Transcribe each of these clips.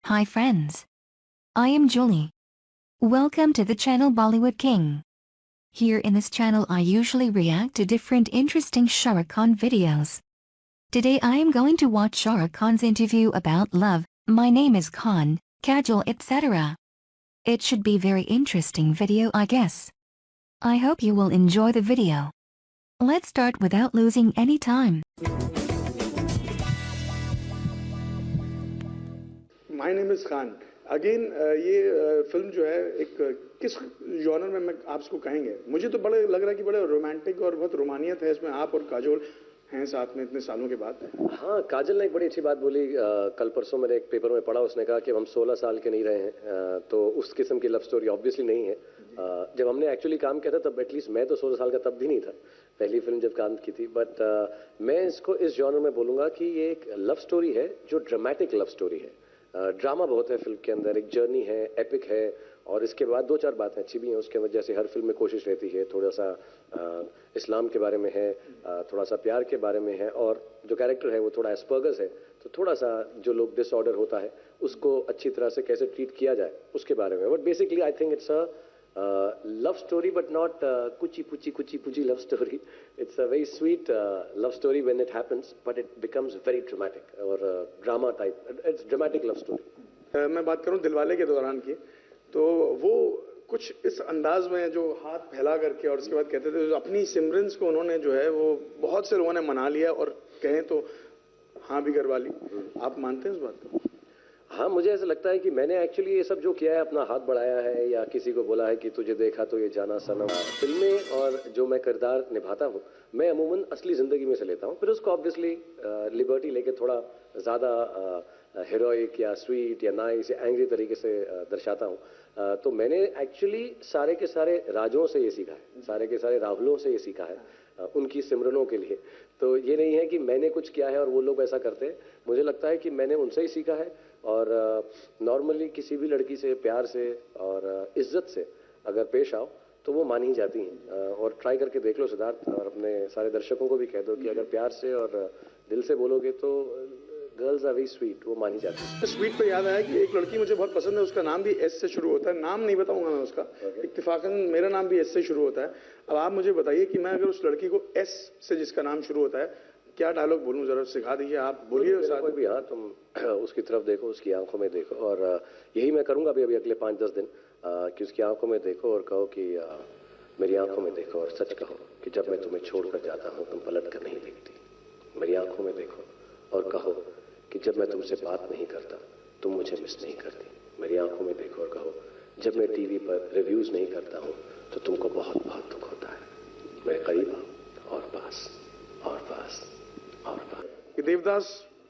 Hi friends. I am Julie. Welcome to the channel Bollywood King. Here in this channel I usually react to different interesting Shah Rukh Khan videos. Today I am going to watch Shah Rukh Khan's interview about love, My Name is Khan, Kajol etc. It should be very interesting video I guess. I hope you will enjoy the video. Let's start without losing any time. My name is Khan again. ये film जो है एक किस genre में मैं आपको कहेंगे, मुझे तो बड़े लग रहा है कि बड़े रोमांटिक और बहुत रोमानियत है इसमें। आप और काजोल हैं साथ में इतने सालों के बाद। हाँ, काजल ने एक बड़ी अच्छी बात बोली। कल परसों मैंने एक पेपर में पढ़ा, उसने कहा कि हम 16 साल के नहीं रहे हैं, तो उस किस्म की लव स्टोरी ऑब्वियसली नहीं है। जब हमने एक्चुअली काम किया था तब एटलीस्ट मैं तो 16 साल का तब भी नहीं था, पहली फिल्म जब काम की थी। बट मैं इसको इस जॉनर में बोलूँगा कि ये एक लव स्टोरी है जो ड्रामेटिक लव स्टोरी है। ड्रामा बहुत है फिल्म के अंदर, एक जर्नी है, एपिक है, और इसके बाद दो चार बातें अच्छी भी हैं उसके अंदर। जैसे हर फिल्म में कोशिश रहती है, थोड़ा सा इस्लाम के बारे में है, थोड़ा सा प्यार के बारे में है, और जो कैरेक्टर है वो थोड़ा एस्पर्गस है, तो थोड़ा सा जो लोग डिसऑर्डर होता है उसको अच्छी तरह से कैसे ट्रीट किया जाए उसके बारे में। But basically I think it's a love story, but not kuchi puchi love story. It's a very sweet love story when it happens, but it becomes very dramatic or drama type. It's dramatic love story. मैं बात करूं दिलवाले के दौरान की, तो वो कुछ इस अंदाज में जो हाथ फैला करके और उसके बाद कहते थे, अपनी सिमरन्स को उन्होंने जो है वो बहुत से लोगों ने मना लिया और कहें तो हाँ भी करवा ली। आप मानते हैं उस बात को? हाँ, मुझे ऐसा लगता है कि मैंने एक्चुअली ये सब जो किया है, अपना हाथ बढ़ाया है या किसी को बोला है कि तुझे देखा तो ये जाना सनम, फिल्में और जो मैं किरदार निभाता हूँ मैं अमूमन असली ज़िंदगी में से लेता हूँ, फिर उसको ऑब्वियसली लिबर्टी लेके थोड़ा ज़्यादा हीरोइक या स्वीट या नाइस या एंग्री तरीके से दर्शाता हूँ। तो मैंने एक्चुअली सारे के सारे राजों से ये सीखा है, सारे के सारे राहुलों से ये सीखा है उनकी सिमरनों के लिए। तो ये नहीं है कि मैंने कुछ किया है और वो लोग ऐसा करते हैं, मुझे लगता है कि मैंने उनसे ही सीखा है। और नॉर्मली किसी भी लड़की से प्यार से और इज्जत से अगर पेश आओ तो वो मान ही जाती हैं। और ट्राई करके देख लो सिद्धार्थ, और अपने सारे दर्शकों को भी कह दो कि अगर प्यार से और दिल से बोलोगे तो गर्ल्स आर वेरी स्वीट, वो मान ही जाती है। स्वीट पे याद आया कि एक लड़की मुझे बहुत पसंद है, उसका नाम भी एस से शुरू होता है। नाम नहीं बताऊंगा मैं उसका, इत्तेफाकन मेरा नाम भी एस से शुरू होता है। अब आप मुझे बताइए कि मैं अगर उस लड़की को एस से जिसका नाम शुरू होता है क्या डायलॉग बोलूं, जरा सिखा दीजिए, आप बोलिए साथ भी। हाँ, तुम उसकी तरफ देखो, उसकी आंखों में देखो, और यही मैं करूंगा अभी अगले 5-10 दिन कि उसकी आंखों में देखो और कहो कि मेरी आंखों में देखो और सच कहो कि जब मैं तुम्हें छोड़कर जाता हूँ तुम पलट कर नहीं देखती। मेरी आंखों में देखो और कहो कि जब मैं तुमसे बात नहीं करता तुम मुझे मिस नहीं करती। मेरी आंखों में देखो और कहो जब मैं टीवी पर रिव्यूज नहीं करता हूँ तो तुमको बहुत बहुत दुख होता है। मैं करीब आओ और पास और पास और पास। देवदास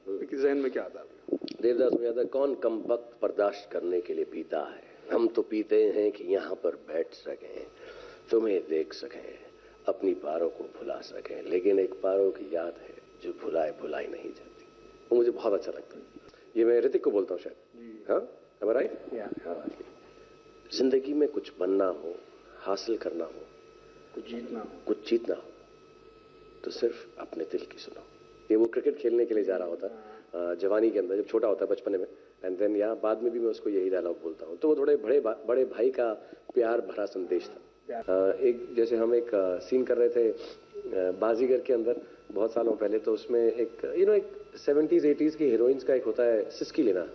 के जहन में क्या आता है? देवदास में आता है, कौन कम वक्त बर्दाश्त करने के लिए पीता है, हम तो पीते हैं कि यहाँ पर बैठ सकें, तुम्हें देख सकें, अपनी पारों को भुला सकें, लेकिन एक पारों की याद है जो भुलाए भुलाई नहीं जाती। वो मुझे बहुत अच्छा लगता है। ये मैं ऋतिक को बोलता हूँ शायद। हाँ, am I right? जिंदगी में कुछ बनना हो, हासिल करना हो, कुछ जीतना हो तो सिर्फ अपने दिल की सुनो। ये वो क्रिकेट खेलने के लिए जा रहा होता जवानी के अंदर, जब छोटा होता है बचपने में, एंड देन या बाद में भी मैं उसको यही डायलॉग बोलता हूँ। तो वो थोड़े बड़े भाई का प्यार भरा संदेश था। एक जैसे हम एक सीन कर रहे थे बाजीगर के अंदर बहुत सालों पहले, तो उसमें एक एक 70s 80s की हीरोइंस का एक होता है सिसकी लेना,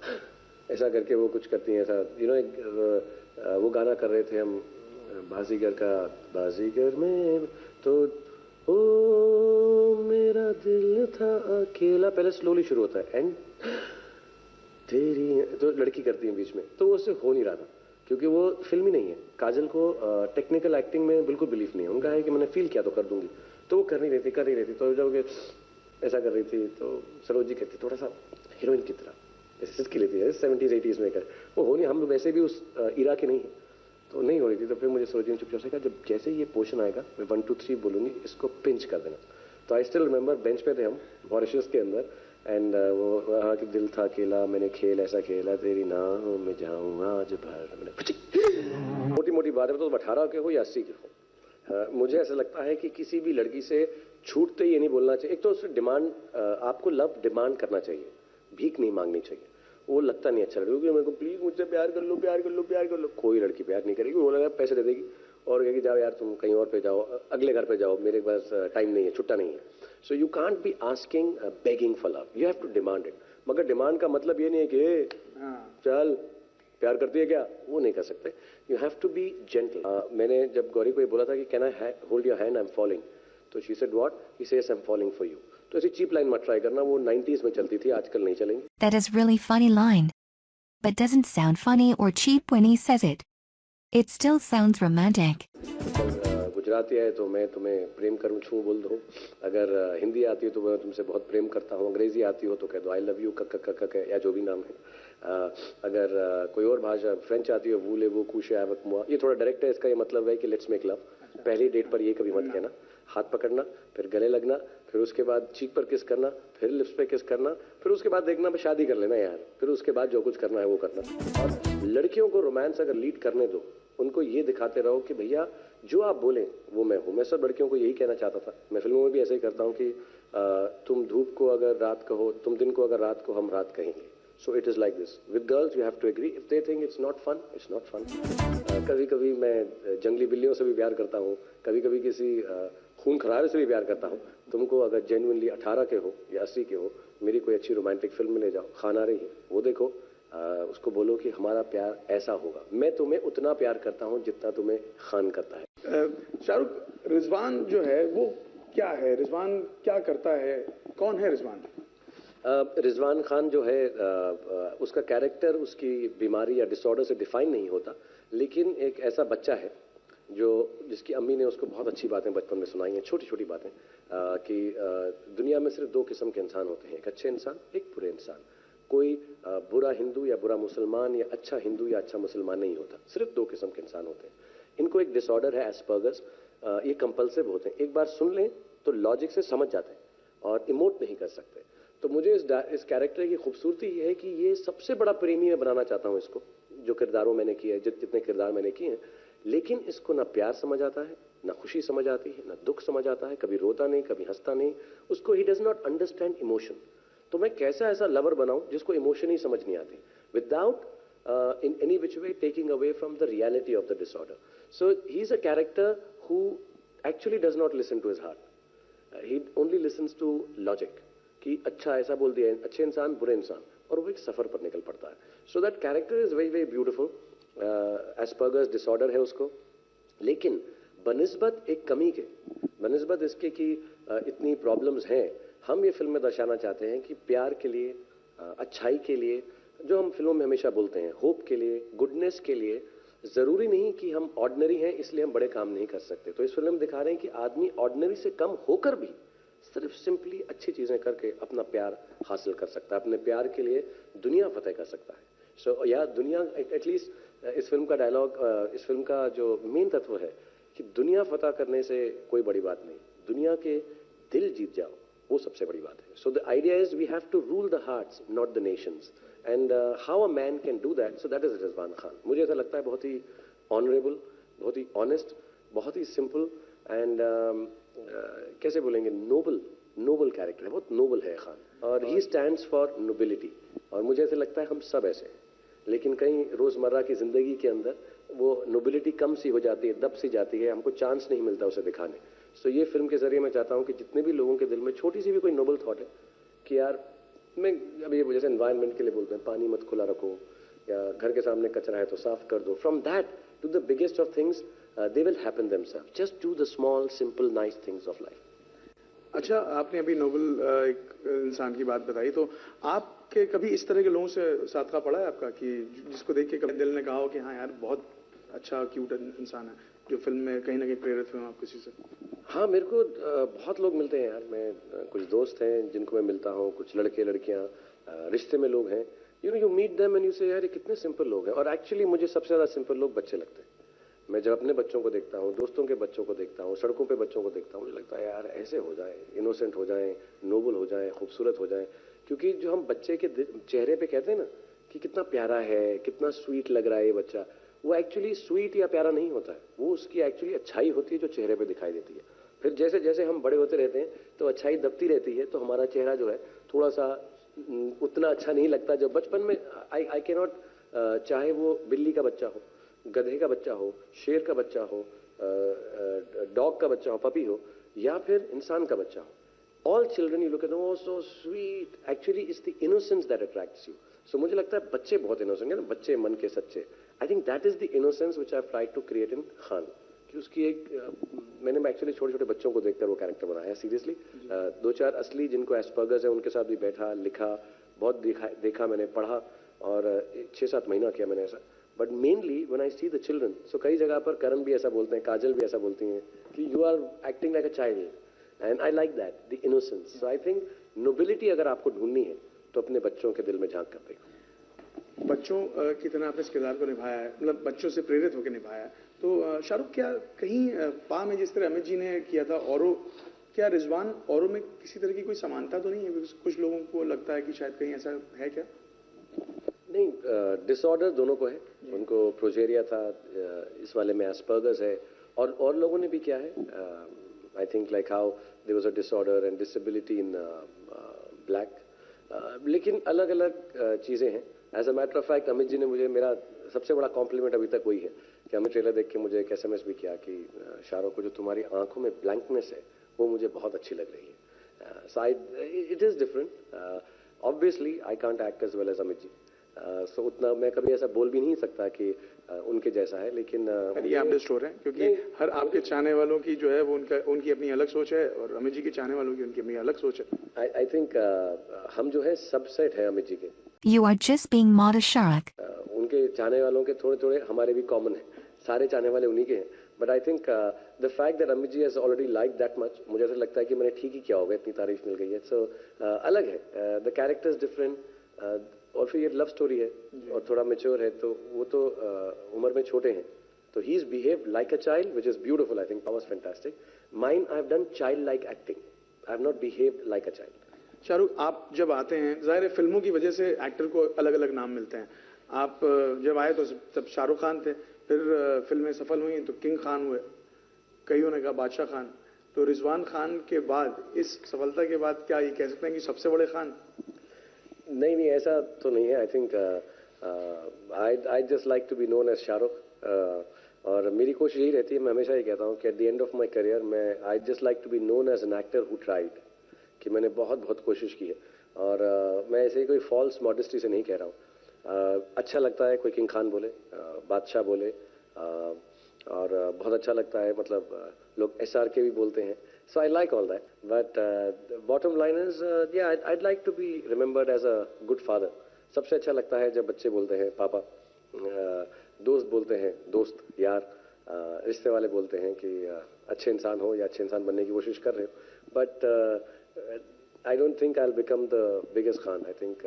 ऐसा करके वो कुछ करती हैं ऐसा, एक वो गाना कर रहे थे हम बाजीगर का, बाजीगर में तो ओ मेरा दिल था अकेला, पहले स्लोली शुरू होता है एंड तेरी, तो लड़की करती है बीच में, तो वो उससे हो नहीं रहा था क्योंकि वो फिल्म ही नहीं है। काजल को टेक्निकल एक्टिंग में बिल्कुल बिलीफ नहीं है, उनका है कि मैंने फील किया तो कर दूंगी, तो वो कर नहीं रही थी। तो जब ऐसा कर रही थी तो सरोज जी कहती थोड़ा सा हीरोइन की तरह, जैसे सिसकी लेती है 70s 80s में कर, वो हो नहीं, हम वैसे भी उस इरा के नहीं है, तो नहीं हो रही थी। तो फिर मुझे सरोज जी ने चुपचाप से कहा जब जैसे ये पोर्शन आएगा मैं 1 2 3 बोलूंगी, इसको पिंच कर देना। तो आई स्टिल रिमेंबर बेंच पे थे हम मॉरिशस के अंदर, एंड वो वहाँ कि दिल था अकेला, मैंने खेल ऐसा खेला, तेरी नाहों में जाऊँ आज भर, मैंने मोटी मोटी बात है, तो 18 के हो या 80 के हो। मुझे ऐसा लगता है कि किसी भी लड़की से छूटते ये नहीं बोलना चाहिए। एक तो उससे डिमांड, आपको लव डिमांड करना चाहिए, भीख नहीं मांगनी चाहिए। वो लगता नहीं अच्छा लड़की, मेरे को प्लीज मुझसे प्यार कर लो, प्यार कर लो, प्यार कर लो। कोई लड़की प्यार नहीं करेगी, वो लगा पैसे दे देगी और कहेगी जाओ यार तुम कहीं और पे जाओ, अगले घर पे जाओ, मेरे पास टाइम नहीं है, छुट्टा नहीं है। So you can't be asking begging for love, you have to demand it. मगर डिमांड का मतलब ये नहीं है कि चल प्यार करती है क्या, वो नहीं कर सकते। You have to be gentle. मैंने जब गौरी को ये बोला था कि can I hold your hand, I am following, तो she said what, he says I am following for you. तो ऐसी चीप लाइन मत ट्राई करना, वो 90s में चलती थी, आजकल नहीं चलेंगी। That is really funny line. But doesn't sound funny or cheap when he says it. It still sounds romantic. Gujarati है तो मैं तुम्हें प्रेम करूँ छू बोल दूँ, अगर हिंदी आती है तो मैं तुमसे बहुत प्रेम करता हूँ, अंग्रेजी आती हो तो कह दो आई लव यू क या जो भी नाम है। अगर कोई और भाषा फ्रेंच आती हो वूले वो कुशे आवक मुआ, ये थोड़ा डायरेक्ट है, इसका ये मतलब है कि लेट्स मेक लव। पहली डेट पर ये कभी मत कहना, हाथ पकड़ना, फिर गले लगना, फिर उसके बाद चीक पर किस करना, फिर लिप्स पे किस करना, फिर उसके बाद देखना शादी कर लेना यार, फिर उसके बाद जो कुछ करना है वो करना। और लड़कियों को रोमांस अगर लीड करने दो, उनको ये दिखाते रहो कि भैया जो आप बोलें वो मैं हूं। मैं सब लड़कियों को यही कहना चाहता था, मैं फिल्मों में भी ऐसे ही करता हूं कि तुम धूप को अगर रात कहो, तुम दिन को अगर रात को हम रात कहेंगे। So it is like this with girls, you have to agree, if they think it's not fun, it's not fun. कभी कभी मैं जंगली बिल्लियों से भी प्यार करता हूँ, कभी कभी किसी खून खराबे से भी प्यार करता हूँ। तुमको अगर जेन्युइनली 18 के हो या 80 के हो, मेरी कोई अच्छी रोमांटिक फिल्म में ले जाओ, खान आ रही है वो देखो, उसको बोलो कि हमारा प्यार ऐसा होगा, मैं तुम्हें उतना प्यार करता हूं जितना तुम्हें खान करता है। शाहरुख, रिजवान जो है वो क्या है, रिजवान क्या करता है, कौन है रिजवान? रिजवान खान जो है उसका कैरेक्टर उसकी बीमारी या डिसऑर्डर से डिफाइन नहीं होता, लेकिन एक ऐसा बच्चा है जो जिसकी अम्मी ने उसको बहुत अच्छी बातें बचपन में सुनाई हैं, छोटी छोटी बातें, कि दुनिया में सिर्फ 2 किस्म के इंसान होते हैं, एक अच्छे इंसान, एक बुरे इंसान। कोई बुरा हिंदू या बुरा मुसलमान या अच्छा हिंदू या अच्छा मुसलमान नहीं होता, सिर्फ 2 किस्म के इंसान होते हैं। इनको एक डिसऑर्डर है एस्पर्गस, ये कंपल्सिव होते हैं, एक बार सुन लें तो लॉजिक से समझ जाते हैं और इमोट नहीं कर सकते। तो मुझे इस कैरेक्टर की खूबसूरती ये है कि ये सबसे बड़ा प्रेमी मैं बनाना चाहता हूँ इसको, जो किरदारों मैंने किए, जितने किरदार मैंने किए हैं, लेकिन इसको ना प्यार समझ आता है, ना खुशी समझ आती है, ना दुख समझ आता है, कभी रोता नहीं, कभी हंसता नहीं, उसको he does not understand emotion. तो मैं कैसा ऐसा लवर बनाऊं जिसको इमोशन ही समझ नहीं आती, without in any which way taking away from the reality of the disorder. So he is a character who actually does not listen to his heart, he only listens to logic, कि अच्छा ऐसा बोल दिया, अच्छे इंसान बुरे इंसान, और वो एक सफर पर निकल पड़ता है। So that character is very very beautiful. Asperger's disorder है उसको, लेकिन बनिस्बत एक कमी के, बनिस्बत इसके कि इतनी प्रॉब्लम्स हैं, हम ये फिल्म में दर्शाना चाहते हैं कि प्यार के लिए, अच्छाई के लिए, जो हम फिल्मों में हमेशा बोलते हैं, होप के लिए, गुडनेस के लिए, जरूरी नहीं कि हम ऑर्डिनरी हैं इसलिए हम बड़े काम नहीं कर सकते। तो इस फिल्म में दिखा रहे हैं कि आदमी ऑर्डिनरी से कम होकर भी सिर्फ सिंपली अच्छी चीजें करके अपना प्यार हासिल कर सकता है, अपने प्यार के लिए दुनिया फतेह कर सकता है। सो या दुनिया, एटलीस्ट इस फिल्म का डायलॉग, इस फिल्म का जो मेन तत्व है कि दुनिया फतेह करने से कोई बड़ी बात नहीं, दुनिया के दिल जीत जाओ, वो सबसे बड़ी बात है। So the idea is we have to rule the hearts not the nations, and how a man can do that, so that is Rizwan Khan. मुझे ऐसा लगता है बहुत ही ऑनरेबल, बहुत ही ऑनेस्ट, बहुत ही सिंपल एंड कैसे बोलेंगे, नोबल कैरेक्टर है, बहुत नोबल है खान, और ही स्टैंड्स फॉर नोबिलिटी। और मुझे ऐसे लगता है हम सब ऐसे हैं, लेकिन कहीं रोजमर्रा की जिंदगी के अंदर वो नोबिलिटी कम सी हो जाती है, दब सी जाती है, हमको चांस नहीं मिलता उसे दिखाने। सो ये फिल्म के जरिए मैं चाहता हूं कि जितने भी लोगों के दिल में छोटी सी भी कोई नोबल थॉट है कि यार मैं अभी ये जैसे एनवायरनमेंट के लिए बोलते हैं, पानी मत खुला रखो, या घर के सामने कचरा है तो साफ कर दो, from that to the biggest of things, they will happen themselves, just do the small simple nice things of life. अच्छा, आपने अभी नोबल एक इंसान की बात बताई, तो आपके कभी इस तरह के लोगों से साथ पड़ा है आपका कि जिसको देख के कभी दिल ने कहा हो कि हाँ यार बहुत अच्छा क्यूट इंसान है, जो फिल्म में कहीं ना कहीं प्रेरित हुए आप किसी से? हाँ, मेरे को बहुत लोग मिलते हैं यार, मैं कुछ दोस्त हैं जिनको मैं मिलता हूँ, कुछ लड़के लड़कियाँ रिश्ते में लोग हैं, you meet them and you say यार ये कितने सिंपल लोग हैं। और एक्चुअली मुझे सबसे ज्यादा सिंपल लोग बच्चे लगते हैं। मैं जब अपने बच्चों को देखता हूँ, दोस्तों के बच्चों को देखता हूँ, सड़कों पे बच्चों को देखता हूँ, मुझे लगता है यार ऐसे हो जाए, इनोसेंट हो जाए, नोबल हो जाए, खूबसूरत हो जाए। क्योंकि जो हम बच्चे के चेहरे पे कहते हैं ना कि कितना प्यारा है, कितना स्वीट लग रहा है ये बच्चा, वो एक्चुअली स्वीट या प्यारा नहीं होता है, वो उसकी एक्चुअली अच्छाई होती है जो चेहरे पे दिखाई देती है। फिर जैसे जैसे हम बड़े होते रहते हैं तो अच्छाई दबती रहती है, तो हमारा चेहरा जो है थोड़ा सा उतना अच्छा नहीं लगता जो बचपन में। आई कैन नॉट, चाहे वो बिल्ली का बच्चा हो, गधे का बच्चा हो, शेर का बच्चा हो, डॉग का बच्चा हो, पपी हो, या फिर इंसान का बच्चा हो, all children you look at them, oh so sweet, actually it's the innocence that attracts you. So मुझे लगता है बच्चे बहुत इनोसेंट है ना, बच्चे मन के सच्चे। I think that is the innocence which I have tried to create in Khan. कि उसकी एक मैंने एक्चुअली छोटे छोटे बच्चों को देखकर वो कैरेक्टर बनाया है सीरियसली। दो चार असली जिनको एस्पर्गस है उनके साथ भी बैठा, लिखा, बहुत देखा मैंने, पढ़ा, और 6-7 महीना किया मैंने ऐसा। But mainly when I see the children, so कई जगह पर करण भी ऐसा बोलते हैं, काजल भी ऐसा बोलती हैं कि you are acting like a child, and I like that, the innocence. So I think nobility अगर आपको ढूंढनी है तो अपने बच्चों के दिल में झांक कर देखो। बच्चों की तरह आपने इस किरदार को निभाया है, मतलब बच्चों से प्रेरित होकर निभाया है। तो शाहरुख, क्या कहीं पा में जिस तरह अमित जी ने किया था औरों, क्या रिजवान औरों में किसी तरह की कोई समानता तो नहीं है? कुछ लोगों को लगता है कि शायद कहीं ऐसा है क्या? नहीं, डिसऑर्डर दोनों को है। उनको प्रोजेरिया था, इस वाले में एस्पर्गस है, और लोगों ने भी क्या है, I think like how there was a disorder and disability in black, लेकिन अलग अलग चीज़ें हैं। As a matter of fact Amit ji ने मुझे, मेरा सबसे बड़ा कॉम्प्लीमेंट अभी तक वही है कि हमें ट्रेलर देख के मुझे एक SMS भी किया कि शाहरुख को जो तुम्हारी आंखों में ब्लैंकनेस है वो मुझे बहुत अच्छी लग रही है। So it is different. Obviously I can't act as well as Amit ji, so उतना मैं कभी ऐसा बोल भी नहीं सकता कि उनके जैसा है, लेकिन ये आप डिस्ट हो रहे हैं क्योंकि हर आपके चाहने वालों की जो है वो उनकी अपनी अलग सोच है, और अमित जी के चाहने वालों की उनकी अपनी अलग सोच है। आई थिंक हम जो है सबसेट है अमित जी के। You are just being modest, Sharak. उनके चाहने वालों के थोड़े थोड़े हमारे भी कॉमन है, सारे चाहने वाले उन्हीं के हैं। But I think the fact that Amit ji has already like that much, मुझे ऐसा लगता है कि मैंने ठीक ही किया होगा, इतनी तारीफ मिल गई है। सो अलग है, द कैरेक्टर इज डिफरेंट, और फिर ये लव स्टोरी है और थोड़ा मेच्योर है, तो वो तो उम्र में छोटे हैं, तो he is behave like a child which is beautiful. I think was fantastic. Mine I have done child like acting, I have not behaved like a child. Shahrukh, आप जब आते हैं, जाहिर है फिल्मों की वजह से एक्टर को अलग अलग नाम मिलते हैं। आप जब आए तो तब शाहरुख खान थे, फिर फिल्में सफल हुई तो किंग खान हुए, कईयों ने कहा बादशाह खान। तो रिजवान खान के बाद, इस सफलता के बाद, क्या ये कह सकते हैं कि सबसे बड़े खान? नहीं नहीं, ऐसा तो नहीं है। I think I just like to be known as Shahrukh, और मेरी कोशिश यही रहती है, मैं हमेशा ये कहता हूँ कि at the end of my career मैं I just like to be known as an actor who tried, कि मैंने बहुत बहुत कोशिश की है। और मैं ऐसे ही कोई फॉल्स मॉडेस्टी से नहीं कह रहा हूँ। अच्छा लगता है कोई किंग खान बोले, बादशाह बोले, और बहुत अच्छा लगता है, मतलब लोग SRK भी बोलते हैं। So I like all that, but bottom line is yeah I like to be remembered as a good father. सबसे अच्छा लगता है जब बच्चे बोलते हैं पापा, दोस्त बोलते हैं दोस्त, यार, रिश्ते वाले बोलते हैं कि अच्छे इंसान हो या अच्छे इंसान बनने की कोशिश कर रहे हो। But I don't think I'll become the biggest Khan. I think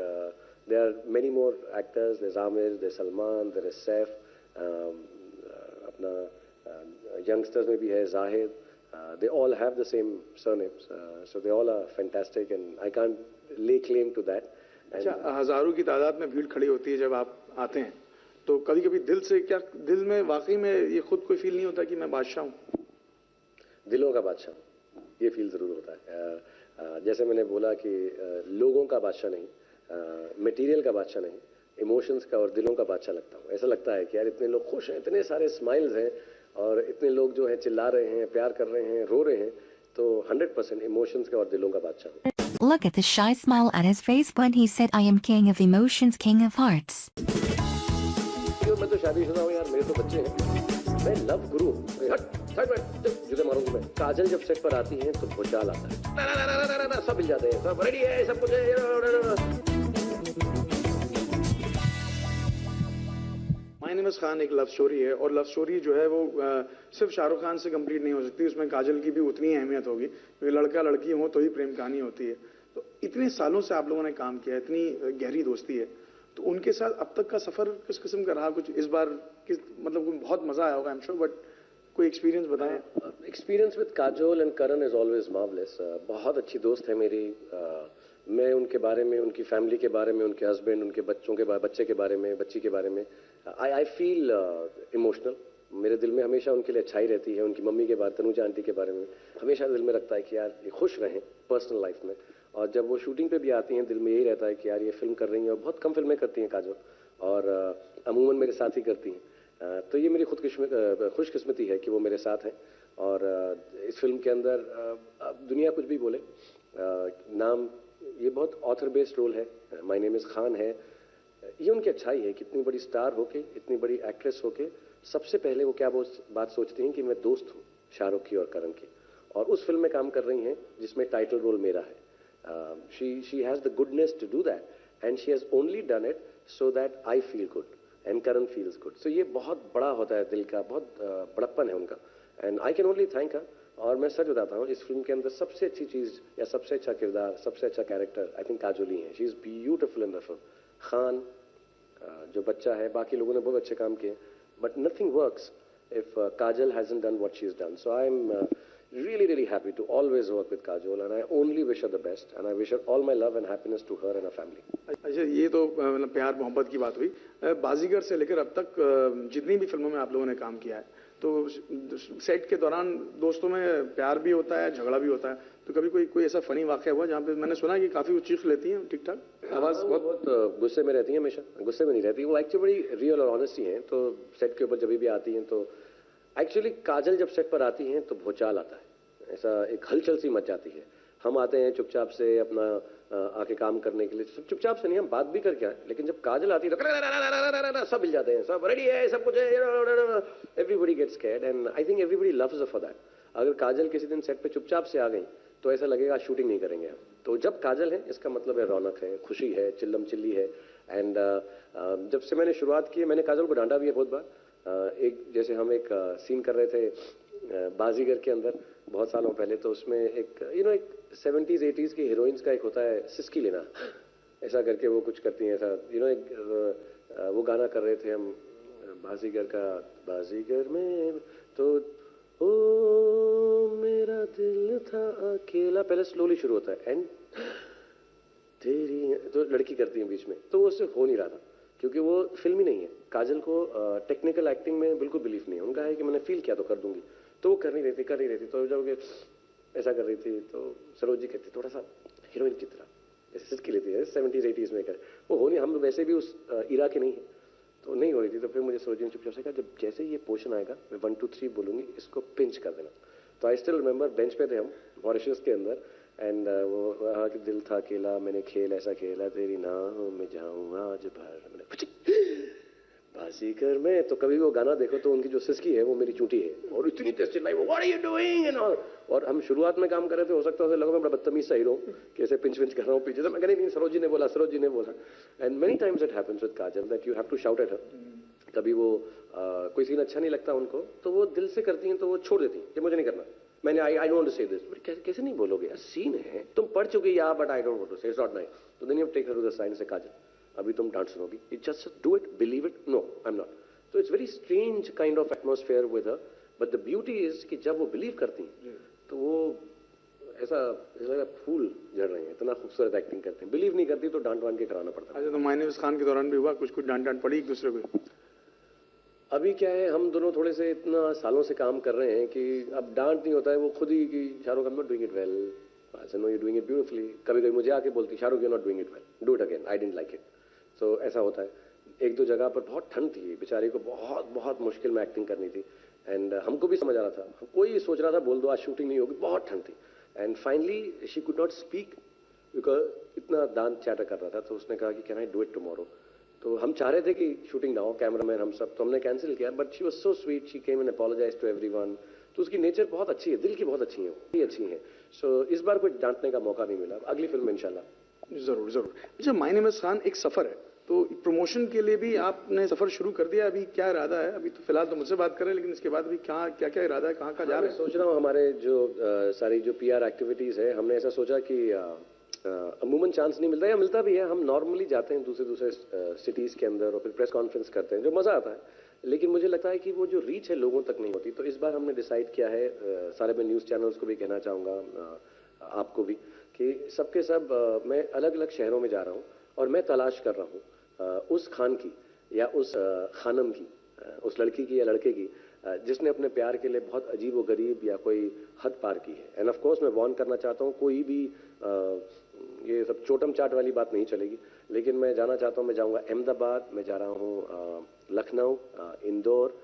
there are many more actors. There's Amir, there's Salman, there is Saif. अपना youngsters में भी है Zahid. They all have the same surnames, so they all are fantastic, and I can't lay claim to that. अच्छा, हजारों की तादाद में भीड़ खड़ी होती है जब आप आते हैं, तो कभी कभी दिल से, क्या दिल में वाकई में ये खुद कोई फील नहीं होता कि मैं बादशाह हूँ? दिलों का बादशाह, ये फील जरूर होता है। जैसे मैंने बोला कि लोगों का बादशाह नहीं, मटेरियल का बादशाह नहीं, इमोशंस का और दिलों का बादशाह लगता हूँ। ऐसा लगता है कि यार इतने लोग खुश हैं, इतने सारे स्माइल्स हैं, और इतने लोग जो है चिल्ला रहे हैं, प्यार कर रहे हैं, रो रहे हैं, तो 100% इमोशंस का और दिलों का बादशाह हूँ। Look at the shy smile at his face when he said, I am king of emotions, king of hearts. मैं तो शादीशुदा हूँ यार, मेरे तो बच्चे हैं, मैं लव गुरु हूँ। जुदे मारूंगा मैं। काजल जब सेट पर आती हैं तो भूचाल आता है, सब मिल जाते हैं, सब रेडी है, सब कुछ है। माय नेम इज खान एक लव स्टोरी है, और लव स्टोरी जो है वो सिर्फ शाहरुख खान से कंप्लीट नहीं हो सकती, उसमें काजल की भी उतनी अहमियत होगी, क्योंकि लड़का लड़की हो तो ही प्रेम कहानी होती है। तो इतने सालों से आप लोगों ने काम किया, इतनी गहरी दोस्ती है, तो उनके साथ अब तक का सफर किस किस्म का रहा? कुछ इस बार मतलब बहुत मजा आया होगा, आई एम श्योर, बट कोई एक्सपीरियंस बताएं। Experience with Kajol and Karan is always marvellous. बहुत अच्छी दोस्त है मेरी। मैं उनके बारे में, उनकी फैमिली के बारे में, उनके हस्बैंड, उनके बच्चों के बच्चे के बारे में, बच्ची के बारे में आई फील इमोशनल। मेरे दिल में हमेशा उनके लिए अच्छाई रहती है। उनकी मम्मी के बारे, तनुजा आंटी के बारे में हमेशा दिल में रखता है कि यार ये खुश रहें पर्सनल लाइफ में, और जब वो शूटिंग पे भी आती हैं दिल में यही रहता है कि यार ये फिल्म कर रही हैं, और बहुत कम फिल्में करती हैं काजोल, और अमूमन मेरे साथ ही करती हैं। तो ये मेरी खुशकिस्मती है कि वो मेरे साथ हैं। और इस फिल्म के अंदर अब दुनिया कुछ भी बोले, नाम ये बहुत ऑथर बेस्ड रोल है, माय नेम इज़ खान है, ये उनकी अच्छाई है कि इतनी बड़ी स्टार होके, इतनी बड़ी एक्ट्रेस होके, सबसे पहले वो क्या बात सोचती हैं कि मैं दोस्त हूँ शाहरुख की और करण की, और उस फिल्म में काम कर रही हैं जिसमें टाइटल रोल मेरा है। She has the goodness to do that and she has only done it so that I feel good and Karan feels good. So ये बहुत बड़ा होता है दिल का, बहुत बड़प्पन है उनका, and I can only thank her. और मैं सच बताता हूँ, इस फिल्म के अंदर सबसे अच्छी चीज़ या सबसे अच्छा किरदार, सबसे अच्छा कैरेक्टर आई थिंक काजोल ही है। She is beautiful in the film. Khan जो बच्चा है, बाकी लोगों ने बहुत अच्छे काम किए, but nothing works if Kajal hasn't done what she's done. So I'm really happy to always work with Kajol, and I only wish her the best, and I wish her all my love and happiness to her and her family. अच्छा, ये तो मतलब प्यार मोहब्बत की बात हुई। बाजीगर से लेकर अब तक जितनी भी फिल्मों में आप लोगों ने काम किया है, तो सेट के दौरान दोस्तों में प्यार भी होता है, झगड़ा भी होता है, तो कभी कोई ऐसा फनी वाकया हुआ जहाँ पे मैंने सुना कि काफी वो चीख लेती हैं ठीक ठाक, आवाज बहुत गुस्से में रहती हैं, हमेशा गुस्से में नहीं रहती वो, एक्चुअली बड़ी रियल और ऑनेस्ट ही हैं। तो सेट के ऊपर जब भी आती हैं तो एक्चुअली काजल जब सेट पर आती हैं तो भूचाल आता है, ऐसा एक हलचल सी मच जाती है। हम आते हैं चुपचाप से अपना आके काम करने के लिए, सब चुपचाप से नहीं, हम बात भी करके आए, लेकिन जब काजल आती है तो सब मिल जाते हैं, सब रेडी है, सब कुछ है, everybody gets scared and I think everybody loves her for that. अगर काजल किसी दिन सेट पे चुपचाप से आ गई तो ऐसा लगेगा शूटिंग नहीं करेंगे हम। तो जब काजल है इसका मतलब है रौनक है, खुशी है, चिल्लम चिल्ली है। एंड जब से मैंने शुरुआत की है, मैंने काजल को डांटा भी है बहुत बार। एक जैसे हम एक सीन कर रहे थे बाजीगर के अंदर बहुत सालों पहले, तो उसमें एक एक 70s 80s की हीरोइंस का एक होता है सिसकी लेना, ऐसा करके वो कुछ करती हैं ऐसा, एक वो गाना कर रहे थे हम बाजीगर का, बाजीगर में तो ओ मेरा दिल था अकेला, पहले स्लोली शुरू होता है एंड तेरी, तो लड़की करती है बीच में, तो वो उससे हो नहीं रहा था क्योंकि वो फिल्म ही नहीं है। काजल को टेक्निकल एक्टिंग में बिल्कुल बिलीफ नहीं है, उनका है कि मैंने फील किया तो कर दूंगी, तो वो कर नहीं रही थी। तो जब ऐसा कर रही थी तो सरोज जी कहती थोड़ा सा हीरोइन की तरह, जैसे सिसकी लेती है 70s 80s में कर, वो हो नहीं, हम वैसे भी उस इरा के नहीं है, तो नहीं हो रही थी। तो फिर मुझे सरोज जी ने चुपचाप से कहा जब जैसे ये पोर्शन आएगा मैं 1 2 3 बोलूंगी, इसको पिंच कर देना। तो आई स्टिल रिमेंबर बेंच पे थे हम मॉरिशस के अंदर, एंड वो वहाँ कि दिल था अकेला, मैंने खेल ऐसा खेला, तेरी नाव में जाऊँ आज भर, बाजीगर में। तो कभी वो गाना देखो तो उनकी जो सिसकी है वो मेरी चूंटी है, और इतनी तेज चिल्लाई वो what are you doing and all. और हम शुरुआत में काम कर रहे थे, हो सकता है लगा मैं बड़ा बदतमीज सही रहूं, कैसे पिंच पिंच कर रहा हूँ पीछे से, मैं कह नहीं सरोज जी ने बोला। And many times it happens with Kajol that you have to shout at her. कभी वो कोई सीन अच्छा नहीं लगता उनको तो वो दिल से करती हैं, तो वो छोड़ देती हैं कि मुझे नहीं करना, मैंने आई डोंट वांट टू से दिस। कैसे नहीं बोलोगे यार, सीन है, तुम पढ़ चुके या, but I don't want to say, it's not nice. तो then you take her to the side say, Kajal अभी तुम डांट सुनोगी, it just do it, believe it, no I am not. तो it's very strange kind of atmosphere with her, but the beauty is कि जब वो believe करती हैं तो वो ऐसा लगा फूल झड़ रहे हैं, इतना खूबसूरत एक्टिंग करते हैं। बिलीव नहीं करती तो डांट वांट के कराना पड़ता है। अच्छा, तो माय नेम इज़ खान के दौरान भी हुआ कुछ डांट पड़ी एक दूसरे को? अभी क्या है, हम दोनों थोड़े से इतना सालों से काम कर रहे हैं कि अब डांट नहीं होता है, वो खुद ही कि Shahrukh I am not doing it well, I say no you doing it beautifully. कभी कभी मुझे आके बोलती Shahrukh you not doing it well, do it again, I didn't like it. So ऐसा होता है। एक दो जगह पर बहुत ठंड थी, बेचारी को बहुत मुश्किल में एक्टिंग करनी थी, एंड हमको भी समझ आ रहा था, कोई सोच रहा था बोल दो आज शूटिंग नहीं होगी, बहुत ठंड थी, and finally she could not speak because इतना दांत चाटा कर रहा था। तो उसने कहा कि can I do it tomorrow. तो हम चाह रहे थे कि शूटिंग ना हो, कैमरामैन हम सब, तो हमने कैंसिल किया, but she was so sweet, she came and apologize to everyone. तो उसकी नेचर बहुत अच्छी है, दिल की बहुत अच्छी है। सो इस बार कोई डांटने का मौका नहीं मिला, अगली फिल्म में इंशाल्लाह जरूर। अच्छा, माय नेम इज़ खान एक सफर है, तो प्रमोशन के लिए भी आपने सफर शुरू कर दिया, अभी क्या इरादा है? अभी तो फिलहाल तो मुझसे बात कर रहे हैं, लेकिन इसके बाद भी क्या इरादा है, कहाँ जा रहे हैं? सोच रहा हूँ हमारे जो सारी जो PR एक्टिविटीज है, हमने ऐसा सोचा कि अमूमन चांस नहीं मिलता, या मिलता भी है, हम नॉर्मली जाते हैं दूसरे सिटीज के अंदर और फिर प्रेस कॉन्फ्रेंस करते हैं, जो मजा आता है, लेकिन मुझे लगता है कि वो जो रीच है लोगों तक नहीं होती। तो इस बार हमने डिसाइड किया है, सारे मैं न्यूज़ चैनल्स को भी कहना चाहूँगा, आपको भी, कि सबके सब मैं अलग अलग शहरों में जा रहा हूँ और मैं तलाश कर रहा हूँ उस खान की या उस खानम की, उस लड़की की या लड़के की जिसने अपने प्यार के लिए बहुत अजीब व गरीब या कोई हद पार की है। एंड ऑफ कोर्स मैं वार्न करना चाहता हूँ, कोई भी ये सब चोटम चाट वाली बात नहीं चलेगी, लेकिन मैं जाना चाहता हूँ, मैं जाऊँगा अहमदाबाद, मैं जा रहा हूँ लखनऊ, इंदौर,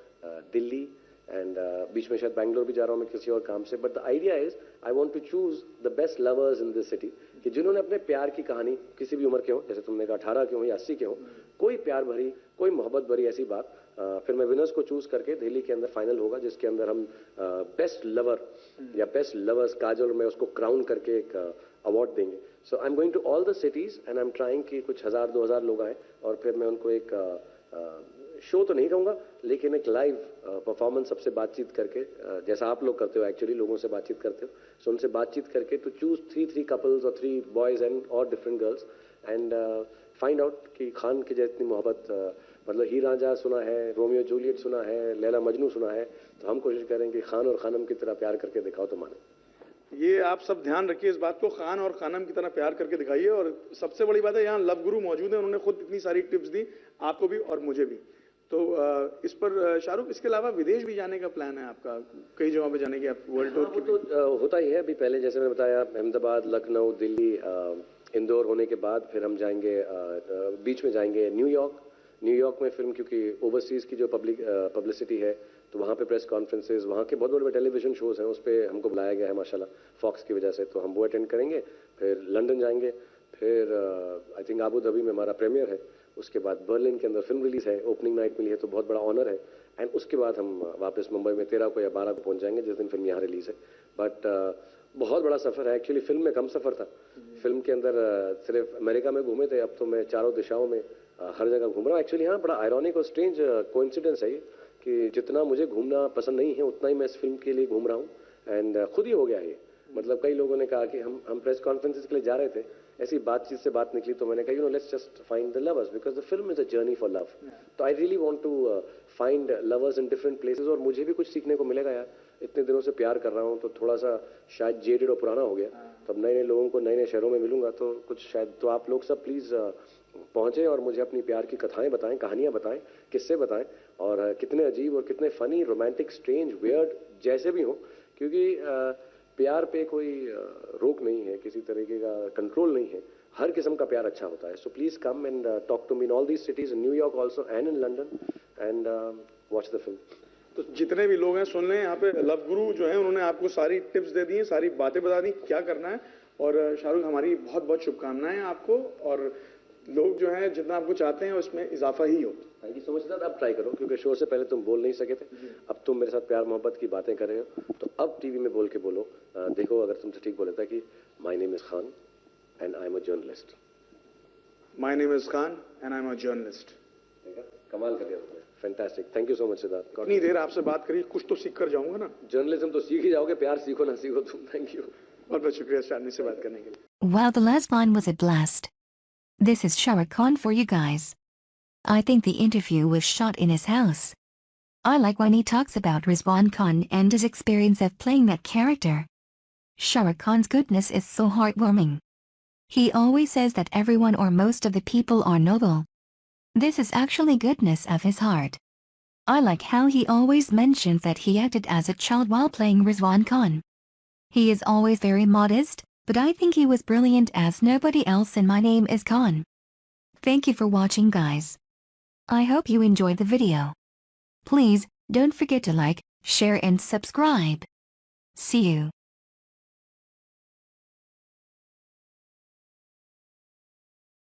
दिल्ली एंड बीच में शायद बैंगलोर भी जा रहा हूँ मैं किसी और काम से. But the idea is I want to choose the best lovers in this city, कि जिन्होंने अपने प्यार की कहानी किसी भी उम्र के हो, जैसे तुमने कहा 18 के हो या 80 के हो, कोई प्यार भरी, कोई मोहब्बत भरी ऐसी बात, फिर मैं विनर्स को चूज करके दिल्ली के अंदर फाइनल होगा, जिसके अंदर हम बेस्ट लवर या बेस्ट लवर्स काजल में उसको क्राउन करके एक अवार्ड देंगे. So I am going to all the cities and I am trying कि कुछ 1000-2000 लोग आए और फिर मैं उनको एक शो तो नहीं कहूँगा, लेकिन एक लाइव परफॉर्मेंस सबसे बातचीत करके, जैसा आप लोग करते हो एक्चुअली, लोगों से बातचीत करते हो, सो उनसे बातचीत करके टू चूज 3 कपल्स और 3 बॉयज एंड और different girls and find out कि खान की जितनी मोहब्बत, मतलब हीर रांझा सुना है, रोमियो जूलियट सुना है, लैला मजनू सुना है, तो हम कोशिश करेंगे कि खान और खानम की तरह प्यार करके दिखाओ तो माने. ये आप सब ध्यान रखिए इस बात को, खान और खानम की तरह प्यार करके दिखाइए. और सबसे बड़ी बात है, यहाँ लव गुरु मौजूद है, उन्होंने खुद इतनी सारी टिप्स दी आपको भी और मुझे भी. तो इस पर शाहरुख, इसके अलावा विदेश भी जाने का प्लान है आपका, कई जगहों पे जाने की, आप वर्ल्ड टूर? वो तो होता ही है. अभी पहले जैसे मैंने बताया, अहमदाबाद, लखनऊ, दिल्ली, इंदौर होने के बाद फिर हम जाएंगे, बीच में जाएंगे न्यूयॉर्क. न्यूयॉर्क में फिल्म, क्योंकि ओवरसीज़ की जो पब्लिसिटी है, तो वहाँ पे प्रेस कॉन्फ्रेंसेज, वहाँ के बहुत बड़े टेलीविजन शोज़ हैं, उस पर हमको बुलाया गया है माशाल्लाह फॉक्स की वजह से, तो हम वो अटेंड करेंगे. फिर लंदन जाएंगे, फिर आई थिंक आबू धाबी में हमारा प्रीमियर है, उसके बाद बर्लिन के अंदर फिल्म रिलीज़ है, ओपनिंग नाइट मिली है, तो बहुत बड़ा ऑनर है. एंड उसके बाद हम वापस मुंबई में 13 को या 12 को पहुँच जाएंगे, जिस दिन फिल्म यहाँ रिलीज़ है. बट बहुत बड़ा सफ़र है एक्चुअली. फिल्म में कम सफ़र था, फिल्म के अंदर सिर्फ अमेरिका में घूमे थे, अब तो मैं चारों दिशाओं में हर जगह घूम रहा हूँ. एक्चुअली हाँ, बड़ा आयरॉनिक और स्ट्रेंज कोइंसिडेंस है ये, कि जितना मुझे घूमना पसंद नहीं है, उतना ही मैं इस फिल्म के लिए घूम रहा हूँ. एंड खुद ही हो गया ये. मतलब कई लोगों ने कहा कि हम प्रेस कॉन्फ्रेंसेस के लिए जा रहे थे, ऐसी बातचीत से बात निकली, तो मैंने कहा you know let's just find the lovers, because the film is a journey for love. तो I really want to find lovers in different places. और मुझे भी कुछ सीखने को मिलेगा यार, इतने दिनों से प्यार कर रहा हूँ, तो थोड़ा सा शायद जेडेड और पुराना हो गया, तो अब नए नए लोगों को नए नए शहरों में मिलूंगा, तो कुछ शायद, तो आप लोग सब प्लीज़ पहुँचे और मुझे अपनी प्यार की कथाएं बताएं, कहानियाँ बताएं, किस्से बताएं, और कितने अजीब और कितने फ़नी, रोमांटिक, स्ट्रेंज, वियर्ड जैसे भी हो, क्योंकि प्यार पे कोई रोक नहीं है, किसी तरीके का कंट्रोल नहीं है, हर किस्म का प्यार अच्छा होता है. So please come and talk to me in all these cities, in New York also and in London, and watch the film. तो जितने भी लोग हैं सुन लें, यहाँ पे लव गुरु जो है उन्होंने आपको सारी टिप्स दे दी हैं, सारी बातें बता दी क्या करना है. और शाहरुख, हमारी बहुत बहुत शुभकामनाएं आपको, और लोग जो हैं जितना आपको चाहते हैं उसमें इजाफा ही हो. Thank you so much sir. अब ट्राई करो, क्योंकि शो से पहले तुम बोल नहीं सके थे, अब तुम मेरे साथ प्यार मोहब्बत की बातें कर रहे हो, तो अब टीवी में बोल के बोलो. देखो, अगर तुमसे ठीक बोला था कि my name is Khan and I am a journalist. My name is Khan and I am a journalist. कमाल कर दिया तुमने. Fantastic. Thank you so much Siddharth. इतनी देर आपसे बात करी, कुछ तो सीख कर जाऊंगा ना. जर्नलिज्म तो सीख ही जाओगे, प्यार सीखो ना सीखो तुम. Thank you. बहुत बहुत शुक्रिया शानवी से बात करने के लिए. Wow, the last line was a blast. This is Shah Rukh Khan for you guys. I think the interview was shot in his house. I like when he talks about Rizwan Khan and his experience of playing that character. Shah Rukh Khan's goodness is so heartwarming. He always says that everyone or most of the people are noble. This is actually goodness of his heart. I like how he always mentions that he acted as a child while playing Rizwan Khan. He is always very modest, but I think he was brilliant as nobody else in My Name is Khan. Thank you for watching, guys. I hope you enjoyed the video. Please, don't forget to like, share and subscribe. See you.